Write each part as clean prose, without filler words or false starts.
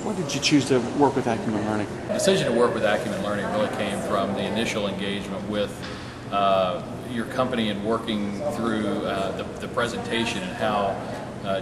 Why did you choose to work with Acumen Learning? The decision to work with Acumen Learning really came from the initial engagement with your company and working through the presentation and how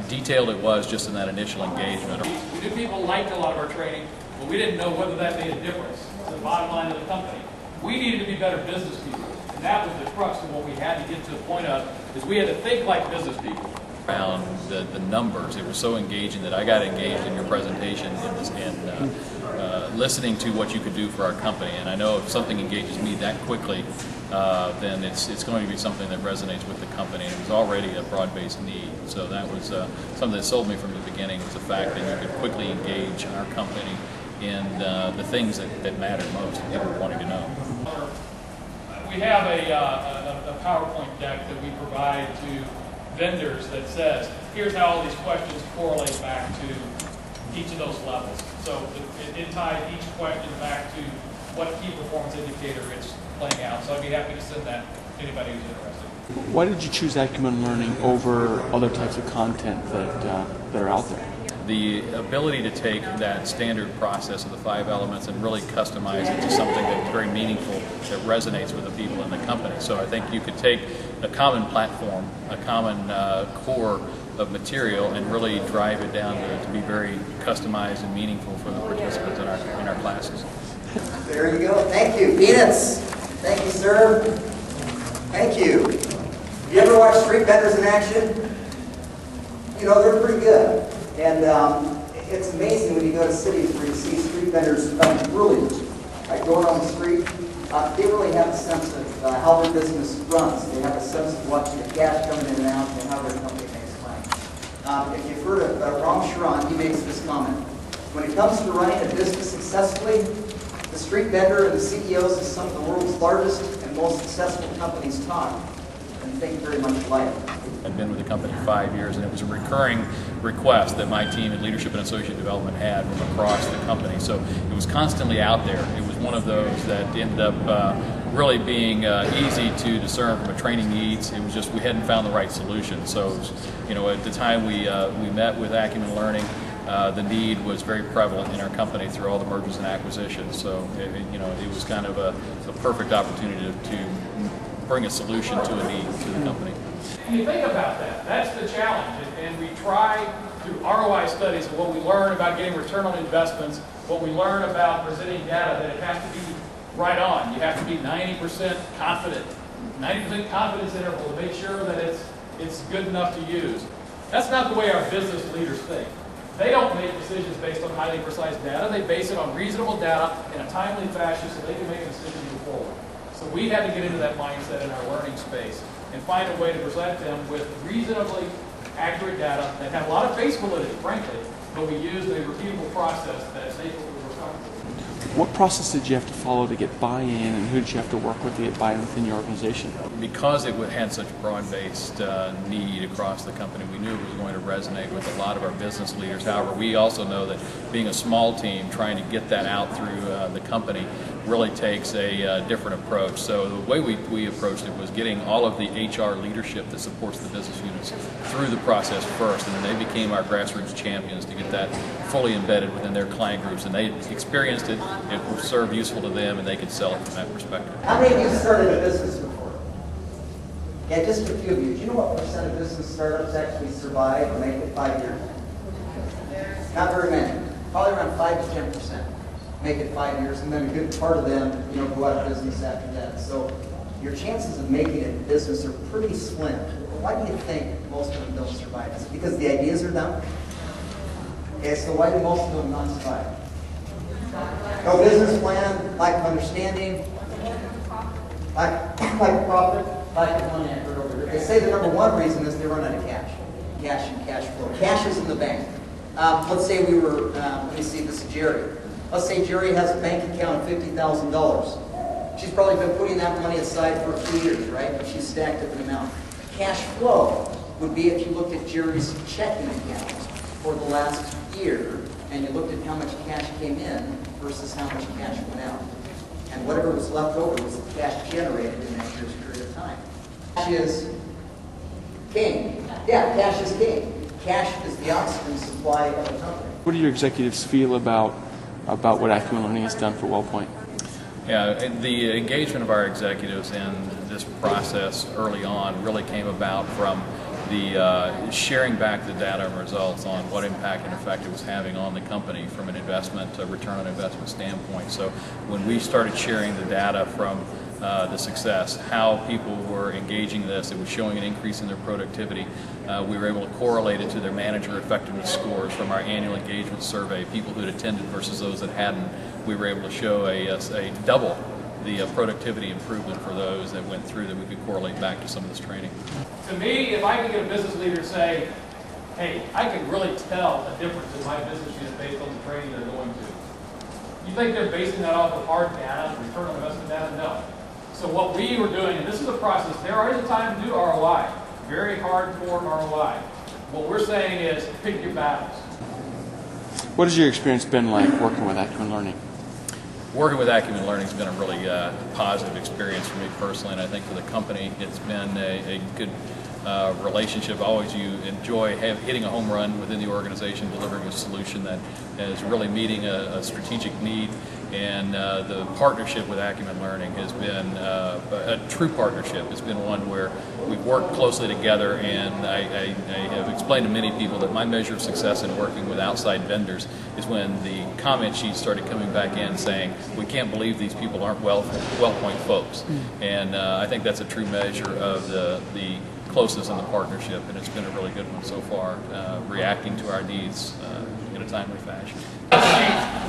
detailed it was just in that initial engagement. We knew people liked a lot of our training, but we didn't know whether that made a difference to the bottom line of the company. We needed to be better business people, and that was the crux of what we had to get to the point of, is we had to think like business people. Around the numbers, it was so engaging that I got engaged in your presentation and listening to what you could do for our company. And I know if something engages me that quickly, then it's going to be something that resonates with the company. And it was already a broad-based need, so that was something that sold me from the beginning, was the fact that you could quickly engage our company in the things that matter most, and people wanting to know. We have a PowerPoint deck that we provide to vendors that says, here's how all these questions correlate back to each of those levels. So it ties each question back to what key performance indicator it's playing out. So I'd be happy to send that to anybody who's interested. Why did you choose Acumen Learning over other types of content that are out there? The ability to take that standard process of the 5 elements and really customize it to something that's very meaningful, that resonates with the people in the company. So I think you could take a common platform, a common core of material, and really drive it down to be very customized and meaningful for the participants in our classes. There you go. Thank you. Peanuts. Thank you, sir. Thank you. Have you ever watched street vendors in action? You know, they're pretty good. And it's amazing when you go to cities where you see street vendors brilliant, like going on the street. They really have a sense of how their business runs. They have a sense of what the cash coming in and out and how their company makes money. If you've heard of Ram Charan, he makes this comment. When it comes to running a business successfully, the street vendor and the CEOs of some of the world's largest and most successful companies talk and think very much alike. I've been with the company 5 years, and it was a recurring request that my team in leadership and associate development had from across the company. So it was constantly out there. It was one of those that ended up really being easy to discern from a training needs. It was just we hadn't found the right solution. So it was, you know, at the time we met with Acumen Learning, the need was very prevalent in our company through all the mergers and acquisitions. So it was kind of a perfect opportunity to bring a solution to a need to the company. And you think about that, that's the challenge. And we try through ROI studies and what we learn about getting return on investments, what we learn about presenting data, that it has to be right on. You have to be 90% confident, 90% confidence interval to make sure that it's good enough to use. That's not the way our business leaders think. They don't make decisions based on highly precise data. They base it on reasonable data in a timely fashion so they can make a decision to move forward. So we had to get into that mindset in our learning space and find a way to present them with reasonably accurate data that had a lot of face validity, frankly, but we used a repeatable process that they were comfortable with. What process did you have to follow to get buy-in, and who did you have to work with to get buy-in within your organization? Because it had such broad-based need across the company, we knew it was going to resonate with a lot of our business leaders. However, we also know that being a small team, trying to get that out through the company really takes a different approach. So the way we approached it was getting all of the HR leadership that supports the business units through the process first, and then they became our grassroots champions to get that fully embedded within their client groups, and they experienced it, it will serve useful to them, and they could sell it from that perspective. How many of you started a business before? Yeah, just a few of you. Do you know what percent of business startups actually survive or make it 5 years? Not very many. Probably around 5 to 10%. Make it 5 years, and then a good part of them, go out of business after that. So your chances of making it in business are pretty slim. Why do you think most of them don't survive? Is it because the ideas are dumb? Okay, so why do most of them not survive? No business plan, lack of understanding, lack of profit, lack of money. I heard over here. They say the number one reason is they run out of cash. Cash and cash flow. Cash is in the bank. Let's say let me see, this is Jerry. Let's say Jerry has a bank account of $50,000. She's probably been putting that money aside for a few years, right? But she's stacked up an amount. Cash flow would be if you looked at Jerry's checking account for the last year and you looked at how much cash came in versus how much cash went out. And whatever was left over was the cash generated in that year's period of time. Cash is king. Yeah, cash is king. cash is the oxygen supply of a company. What do your executives feel about what Acumen Learning has done for WellPoint? Yeah, the engagement of our executives in this process early on really came about from the sharing back the data and results on what impact and effect it was having on the company from an investment, return on investment standpoint. So when we started sharing the data from the success, how people were engaging this, it was showing an increase in their productivity. We were able to correlate it to their manager effectiveness scores from our annual engagement survey, people who had attended versus those that hadn't. We were able to show a double the productivity improvement for those that went through that we could correlate back to some of this training. To me, if I could get a business leader to say, hey, I can really tell a difference in my business unit based on the training they're going to. You think they're basing that off of hard data, return on investment data? No. So what we were doing, and this is a process, there is a time to do ROI, very hardcore ROI. What we're saying is pick your battles. What has your experience been like working with Acumen Learning? Working with Acumen Learning has been a really positive experience for me personally, and I think for the company it's been a good relationship. Always you enjoy hitting a home run within the organization, delivering a solution that is really meeting a strategic need. And the partnership with Acumen Learning has been a true partnership. It's been one where we've worked closely together, and I have explained to many people that my measure of success in working with outside vendors is when the comment sheets started coming back in saying, we can't believe these people aren't WellPoint folks. And I think that's a true measure of the closeness in the partnership, and it's been a really good one so far, reacting to our needs in a timely fashion.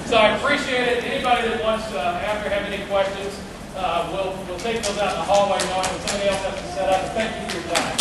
So I appreciate it. Anybody that wants, after have any questions, we'll take those out in the hallway, knowing that somebody else has to set up. Thank you for your time.